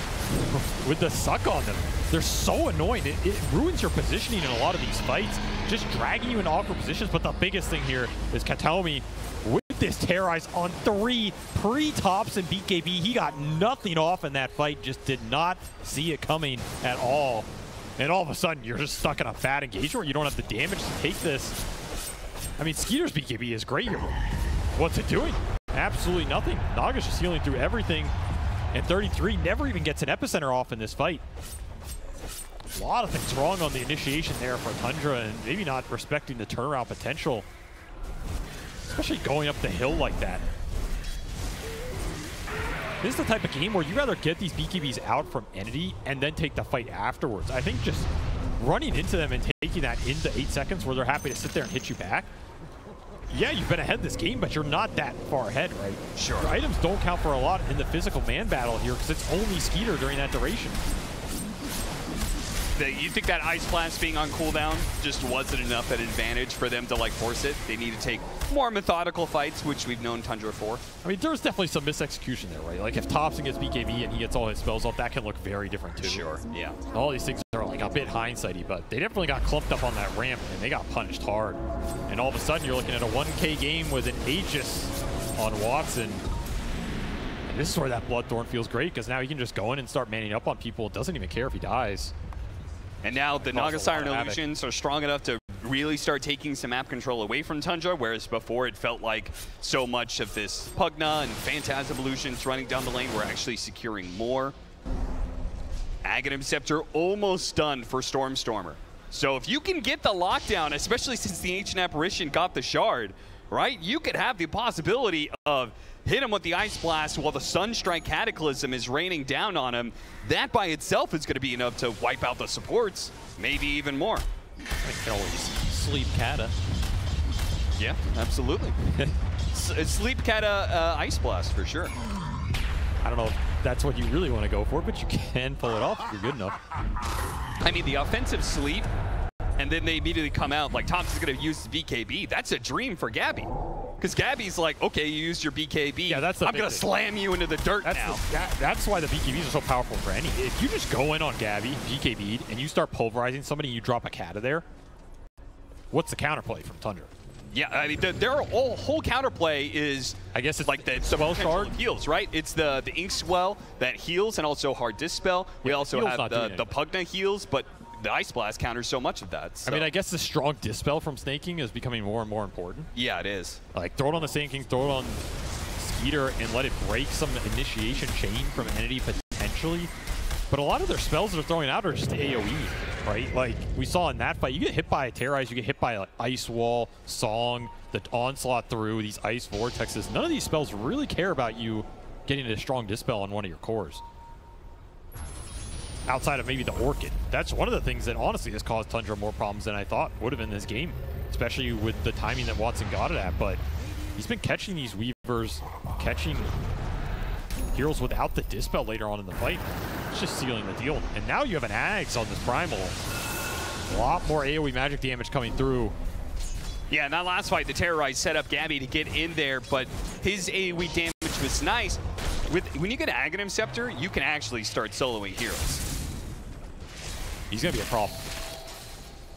[SPEAKER 2] with the suck on them, they're so annoying. It ruins your positioning in a lot of these fights, just dragging you into awkward positions. But the biggest thing here is Katomi with this Terrorize on 3 pre-tops and BKB. He got nothing off in that fight, just did not see it coming at all. And all of a sudden, you're just stuck in a bad engagement where you don't have the damage to take this. I mean, Skeeter's BKB is great here. What's it doing? Absolutely nothing. Naga's just healing through everything. And 33 never even gets an epicenter off in this fight. A lot of things wrong on the initiation there for Tundra, and maybe not respecting the turnaround potential, especially going up the hill like that. This is the type of game where you'd rather get these BKBs out from Entity and then take the fight afterwards. I think just running into them and taking that into 8 seconds where they're happy to sit there and hit you back. Yeah, you've been ahead this game, but you're not that far ahead, right?
[SPEAKER 1] Sure.
[SPEAKER 2] Your items don't count for a lot in the physical man battle here because it's only Skeeter during that duration.
[SPEAKER 1] You think that Ice Blast being on cooldown just wasn't enough at advantage for them to like force it? They need to take more methodical fights, which we've known Tundra for.
[SPEAKER 2] I mean, there's definitely some misexecution there, right? Like if Thompson gets BKB and he gets all his spells off, that can look very different too.
[SPEAKER 1] Sure, yeah.
[SPEAKER 2] All these things are like a bit hindsighty, but they definitely got clumped up on that ramp and they got punished hard. And all of a sudden you're looking at a 1K game with an Aegis on Watson. And this is where that Bloodthorn feels great because now he can just go in and start manning up on people. It doesn't even care if he dies.
[SPEAKER 1] And now the Naga Siren illusions are strong enough to really start taking some map control away from Tundra, whereas before it felt like so much of this Pugna and Phantasm illusions running down the lane were actually securing more. Aghanim Scepter almost done for Stormstormer. So if you can get the lockdown, especially since the Ancient Apparition got the shard, right, you could have the possibility of hit him with the Ice Blast while the Sunstrike Cataclysm is raining down on him. That by itself is going to be enough to wipe out the supports, maybe even more.
[SPEAKER 2] I can always sleep Kata.
[SPEAKER 1] Yeah, absolutely. Sleep Kata Ice Blast for sure.
[SPEAKER 2] I don't know if that's what you really want to go for, but you can pull it off if you're good enough.
[SPEAKER 1] I mean, the offensive sleep, and then they immediately come out like Thompson's going to use the BKB. That's a dream for Gabby. Because Gabby's like, okay, you used your BKB.
[SPEAKER 2] Yeah, that's the
[SPEAKER 1] I'm going to slam you into the dirt now.
[SPEAKER 2] That's why the BKBs are so powerful for any. If you just go in on Gabby, BKB'd, and you start pulverizing somebody and you drop a Kata there, what's the counterplay from Tundra?
[SPEAKER 1] Yeah, I mean, their whole counterplay is,
[SPEAKER 2] I guess it's
[SPEAKER 1] like the
[SPEAKER 2] Swell Shard
[SPEAKER 1] heals, right? It's the Ink Swell that heals and also Hard Dispel. We also have the Pugna heals, but the Ice Blast counters so much of that. So.
[SPEAKER 2] I mean, I guess the strong Dispel from Snaking is becoming more and more important.
[SPEAKER 1] Yeah, it is.
[SPEAKER 2] Like, throw it on the Sand King, throw it on Skeeter, and let it break some initiation chain from Entity potentially. But a lot of their spells that they're throwing out are just AoE, right? Like, we saw in that fight, you get hit by a Terrorize, you get hit by like Ice Wall, Song, the Onslaught through, these Ice Vortexes. None of these spells really care about you getting a strong Dispel on one of your cores. Outside of maybe the Orchid. That's one of the things that honestly has caused Tundra more problems than I thought would have in this game, especially with the timing that Watson got it at. But he's been catching these Weavers, catching heroes without the Dispel later on in the fight. It's just sealing the deal. And now you have an Ags on this Primal. A lot more AoE magic damage coming through.
[SPEAKER 1] Yeah, in that last fight, the Terrorize set up Gabby to get in there, but his AoE damage which was nice. When you get Aghanim Scepter, you can actually start soloing heroes.
[SPEAKER 2] He's going to be a problem.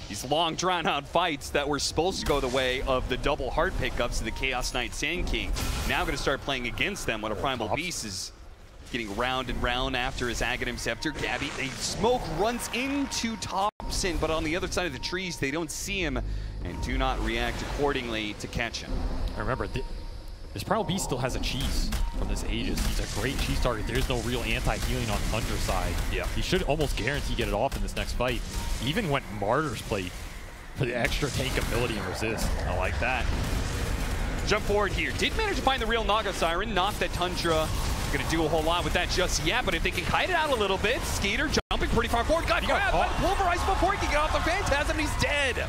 [SPEAKER 1] These long, drawn-out fights that were supposed to go the way of the double heart pickups of the Chaos Knight Sand King, now going to start playing against them when a Primal Beast is getting round and round after his Aghanim Scepter. Gabby, a smoke runs into Thompson, but on the other side of the trees, they don't see him and do not react accordingly to catch him.
[SPEAKER 2] Remember, this Primal Beast still has a cheese from this Aegis. He's a great cheese target. There's no real anti-healing on Tundra's side.
[SPEAKER 1] Yeah.
[SPEAKER 2] He should almost guarantee get it off in this next fight. He even went Martyr's Plate for the extra tank ability and resist.
[SPEAKER 1] I like that. Jump forward here. Did manage to find the real Naga Siren. Not that Tundra going to do a whole lot with that just yet, but if they can kite it out a little bit, Skeeter jumping pretty far forward. Got grabbed by Pulverize before he can get off the Phantasm, and he's dead.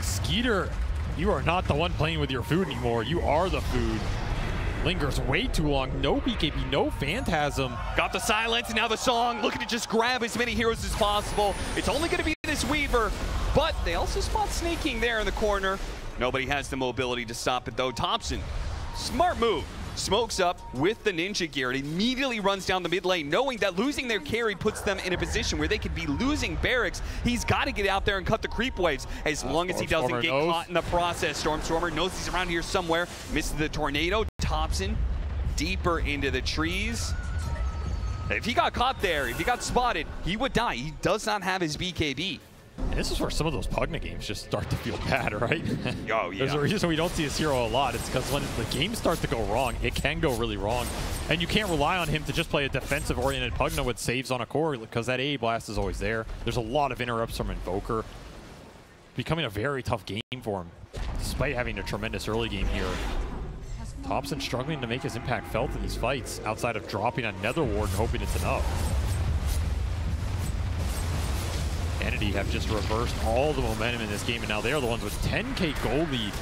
[SPEAKER 2] Skeeter, you are not the one playing with your food anymore. You are the food. Lingers way too long. No BKB, no Phantasm.
[SPEAKER 1] Got the silence, and now the song. Looking to just grab as many heroes as possible. It's only going to be this Weaver, but they also spot Snaking there in the corner. Nobody has the mobility to stop it, though. Thompson, smart move. Smokes up with the ninja gear. It immediately runs down the mid lane, knowing that losing their carry puts them in a position where they could be losing barracks. He's got to get out there and cut the creep waves as long as he doesn't get caught in the process. Stormstormer knows he's around here somewhere. Misses the tornado. Thompson deeper into the trees. If he got caught there, if he got spotted, he would die. He does not have his BKB.
[SPEAKER 2] And this is where some of those Pugna games just start to feel bad, right?
[SPEAKER 1] Oh, yeah.
[SPEAKER 2] There's a reason we don't see this hero a lot. It's because when the games start to go wrong, it can go really wrong. And you can't rely on him to just play a defensive-oriented Pugna with saves on a core because that AA blast is always there. There's a lot of interrupts from Invoker. Becoming a very tough game for him, despite having a tremendous early game here. Thompson struggling to make his impact felt in these fights outside of dropping on Nether Ward and hoping it's enough. Entity have just reversed all the momentum in this game, and now they're the ones with 10K gold lead.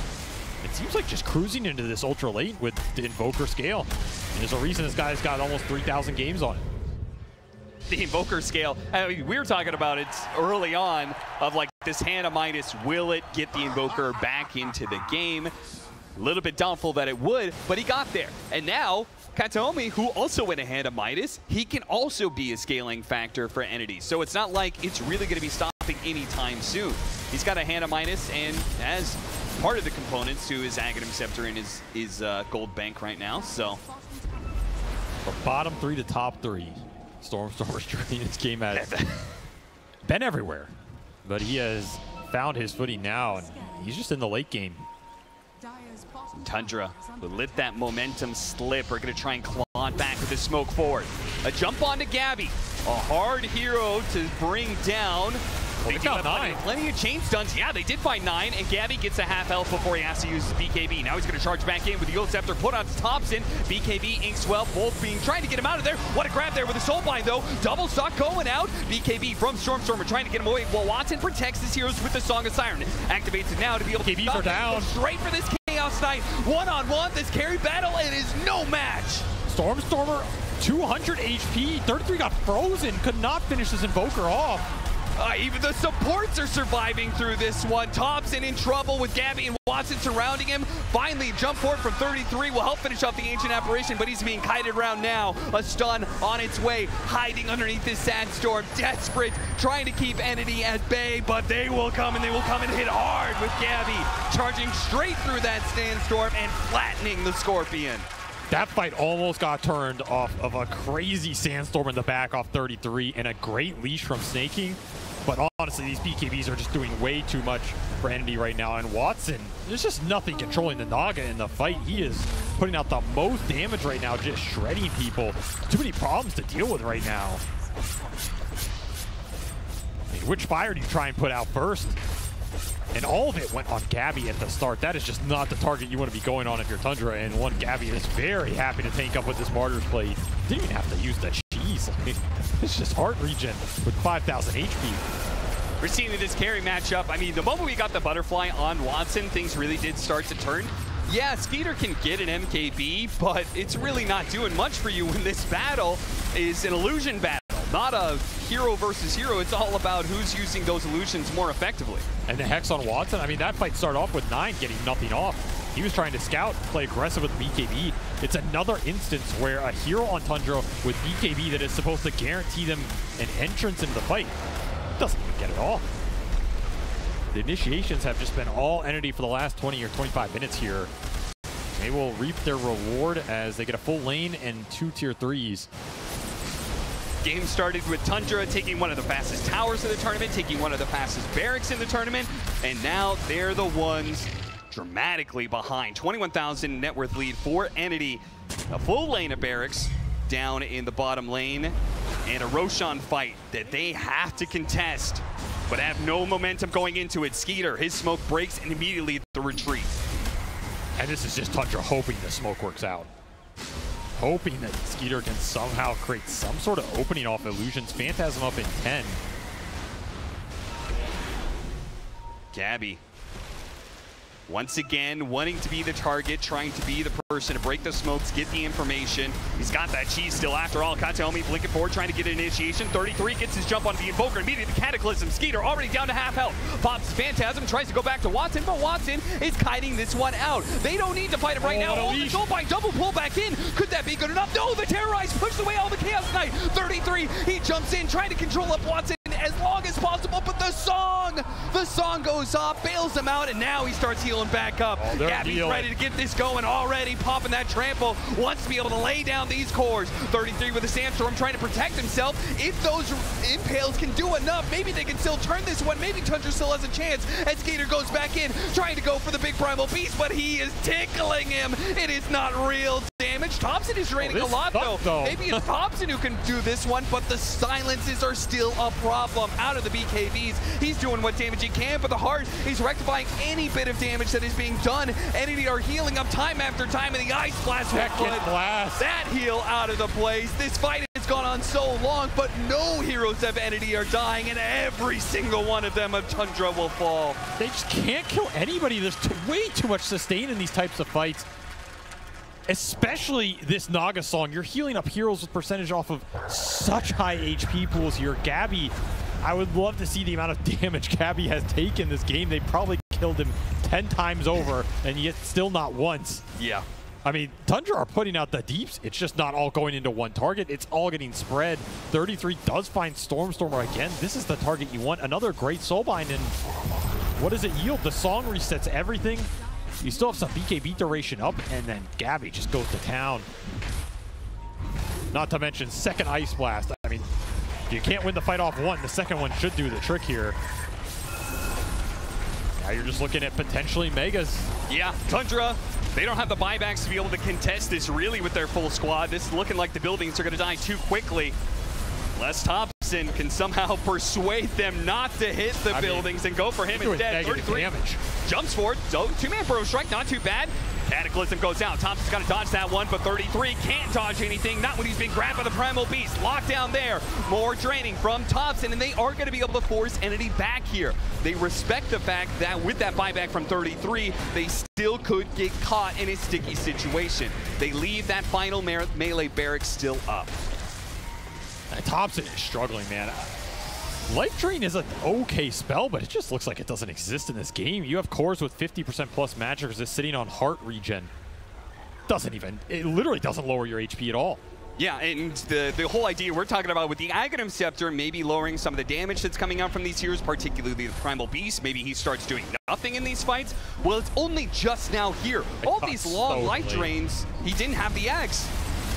[SPEAKER 2] It seems like just cruising into this ultra late with the Invoker scale. And there's a reason this guy's got almost 3,000 games on it.
[SPEAKER 1] The Invoker scale, I mean, we were talking about it early on of like this Hannah Midas, will it get the Invoker back into the game? A little bit doubtful that it would, but he got there. And now, Kataomi, who also went ahead of Midas, he can also be a scaling factor for entities. So it's not like it's really going to be stopping anytime soon. He's got a Hannah Midas, and as part of the components to his Aghanim Scepter in his gold bank right now, so.
[SPEAKER 2] From bottom 3 to top 3, Stormstormer's journey in this game has been everywhere. But he has found his footing now, and he's just in the late game.
[SPEAKER 1] Tundra will let that momentum slip. We're going to try and claw back with the smoke forward. A jump onto Gabby. A hard hero to bring down.
[SPEAKER 2] They got 9.
[SPEAKER 1] Plenty of chain stuns. Yeah, they did find 9, and Gabby gets a half health before he has to use his BKB. Now he's going to charge back in with the Gold Scepter put on Thompson. BKB, Inkswell, both trying to get him out of there. What a grab there with the Soulbind, though. Double stock going out. BKB from Stormstormer trying to get him away. Well, Watson protects his heroes with the Song of Siren. Activates it now to be able to
[SPEAKER 2] BKB for down.
[SPEAKER 1] Straight for this Chaos Knight. One-on-one, this carry battle, it is no match.
[SPEAKER 2] Stormstormer, 200 HP. 33 got frozen. Could not finish this Invoker off.
[SPEAKER 1] Even the supports are surviving through this one. Thompson in trouble with Gabby and Watson surrounding him. Finally, jump forward from 33 will help finish off the Ancient Apparition, but he's being kited around now. A stun on its way, hiding underneath this Sandstorm. Desperate, trying to keep Entity at bay, but they will come and hit hard with Gabby. Charging straight through that Sandstorm and flattening the Scorpion.
[SPEAKER 2] That fight almost got turned off of a crazy Sandstorm in the back off 33 and a great leash from Snaking. But honestly, these BKBs are just doing way too much for Entity right now. And Watson, there's just nothing controlling the Naga in the fight. He is putting out the most damage right now, just shredding people. Too many problems to deal with right now. I mean, which fire do you try and put out first? And all of it went on Gabby at the start. That is just not the target you want to be going on if you're Tundra. And one Gabby is very happy to tank up with this Martyr's Plate. Didn't even have to use the cheese. It's just heart regen with 5,000 HP.
[SPEAKER 1] We're seeing this carry matchup. I mean, the moment we got the butterfly on Watson, things really did start to turn. Yeah, Skeeter can get an MKB, but it's really not doing much for you when this battle is an illusion battle. Not a hero versus hero. It's all about who's using those illusions more effectively.
[SPEAKER 2] And the Hex on Watson, I mean, that fight started off with 9 getting nothing off. He was trying to scout, play aggressive with BKB. It's another instance where a hero on Tundra with BKB that is supposed to guarantee them an entrance into the fight doesn't even get it all. The initiations have just been all Entity for the last 20 or 25 minutes here. They will reap their reward as they get a full lane and 2 tier 3s.
[SPEAKER 1] Game started with Tundra taking one of the fastest towers in the tournament, taking one of the fastest barracks in the tournament, and now they're the ones dramatically behind. 21,000 net worth lead for Entity. A full lane of barracks down in the bottom lane, and a Roshan fight that they have to contest, but have no momentum going into it. Skeeter, his smoke breaks, and immediately the retreat.
[SPEAKER 2] And this is just Tundra hoping the smoke works out. Hoping that Skeeter can somehow create some sort of opening off Illusions. Phantasm up in 10.
[SPEAKER 1] Gabby, once again, wanting to be the target, trying to be the person to break the smokes, get the information. He's got that cheese still after all. Kataomi blinking forward, trying to get an initiation. 33 gets his jump on the Invoker, immediately the Cataclysm. Skeeter already down to half health. Pops Phantasm, tries to go back to Watson, but Watson is kiting this one out. They don't need to fight him right now. Oh, the Soulbind double pull back in. Could that be good enough? No, the Terrorize pushed away all the Chaos Knight. 33, he jumps in, trying to control up Watson as long as possible, but the song goes off, bails him out, and now he starts healing back up. Gabby's ready to get this going already, popping that trample, wants to be able to lay down these cores. 33 with a Sandstorm trying to protect himself. If those impales can do enough, maybe they can still turn this one. Maybe Tundra still has a chance as Skeeter goes back in, trying to go for the big Primal Beast, but he is tickling him. It is not real damage. Thompson is draining a lot, though. Maybe it's Thompson who can do this one, but the silences are still a problem. Out of the BKBs, he's doing what damage he can, but the heart, he's rectifying any bit of damage that is being done. Entity are healing up time after time, and the Ice Blast will put that heal out of the place. This fight has gone on so long, but no heroes of Entity are dying, and every single one of them of Tundra will fall.
[SPEAKER 2] They just can't kill anybody. There's way too much sustain in these types of fights. Especially this Naga song. You're healing up heroes with percentage off of such high HP pools here. Gabby, I would love to see the amount of damage Gabby has taken this game. They probably killed him 10 times over, and yet still not once.
[SPEAKER 1] Yeah.
[SPEAKER 2] I mean, Tundra are putting out the deeps. It's just not all going into one target. It's all getting spread. 33 does find Stormstormer again. This is the target you want. Another great Soulbind, and what does it yield? The song resets everything. You still have some BKB duration up, and then Gabby just goes to town. Not to mention second Ice Blast. I mean, you can't win the fight off one. The second one should do the trick here. Now you're just looking at potentially Megas.
[SPEAKER 1] Yeah, Tundra, they don't have the buybacks to be able to contest this really with their full squad. This is looking like the buildings are going to die too quickly. Les Thompson can somehow persuade them not to hit the buildings and go for him instead. 33
[SPEAKER 2] damage.
[SPEAKER 1] Jumps forward, so two-man Burrow Strike, not too bad. Cataclysm goes out. Thompson's got to dodge that one, but 33 can't dodge anything. Not when he's being grabbed by the Primal Beast. Locked down there. More draining from Thompson, and they are going to be able to force Entity back here. They respect the fact that with that buyback from 33, they still could get caught in a sticky situation. They leave that final melee barrack still up.
[SPEAKER 2] Thompson is struggling, man. Life Drain is an okay spell, but it just looks like it doesn't exist in this game. You have cores with 50% plus magic resist sitting on heart regen. It literally doesn't lower your HP at all.
[SPEAKER 1] Yeah, and the whole idea we're talking about with the Aghanim Scepter, maybe lowering some of the damage that's coming out from these heroes, particularly the Primal Beast. Maybe he starts doing nothing in these fights. Well, it's only just now here. All these long life drains, he didn't have the X.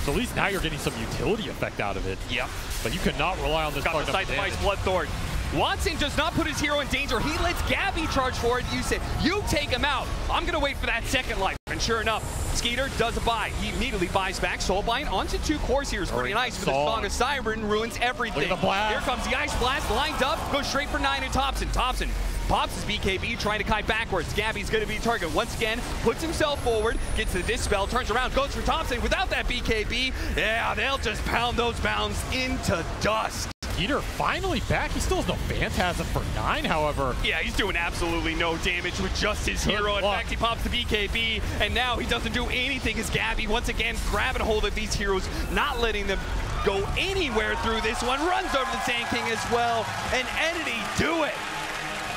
[SPEAKER 2] So at least now you're getting some utility effect out of it.
[SPEAKER 1] Yep.
[SPEAKER 2] But you cannot rely on this
[SPEAKER 1] part of the damage. Bloodthorn. Watson does not put his hero in danger. He lets Gabby charge for it. You say, you take him out. I'm going to wait for that second life. And sure enough, Skeeter does a buy. He immediately buys back. Soulbind onto 2 cores here is pretty nice, but the Song of Siren ruins everything.
[SPEAKER 2] Look at the blast.
[SPEAKER 1] Here comes the Ice Blast, lined up, goes straight for 9 and Thompson. Thompson pops his BKB, trying to kite backwards. Gabby's going to be the target once again, puts himself forward, gets the Dispel, turns around, goes for Thompson without that BKB. Yeah, they'll just pound those bounds into dust.
[SPEAKER 2] Skeeter finally back. He still has no Phantasm for 9, however.
[SPEAKER 1] Yeah, he's doing absolutely no damage with just his hero. In fact, he pops the BKB, and now he doesn't do anything as Gabby once again grabbing hold of these heroes, not letting them go anywhere through this one. Runs over the Sand King as well, and Entity do it.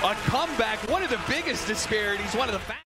[SPEAKER 1] A comeback, one of the biggest disparities, one of the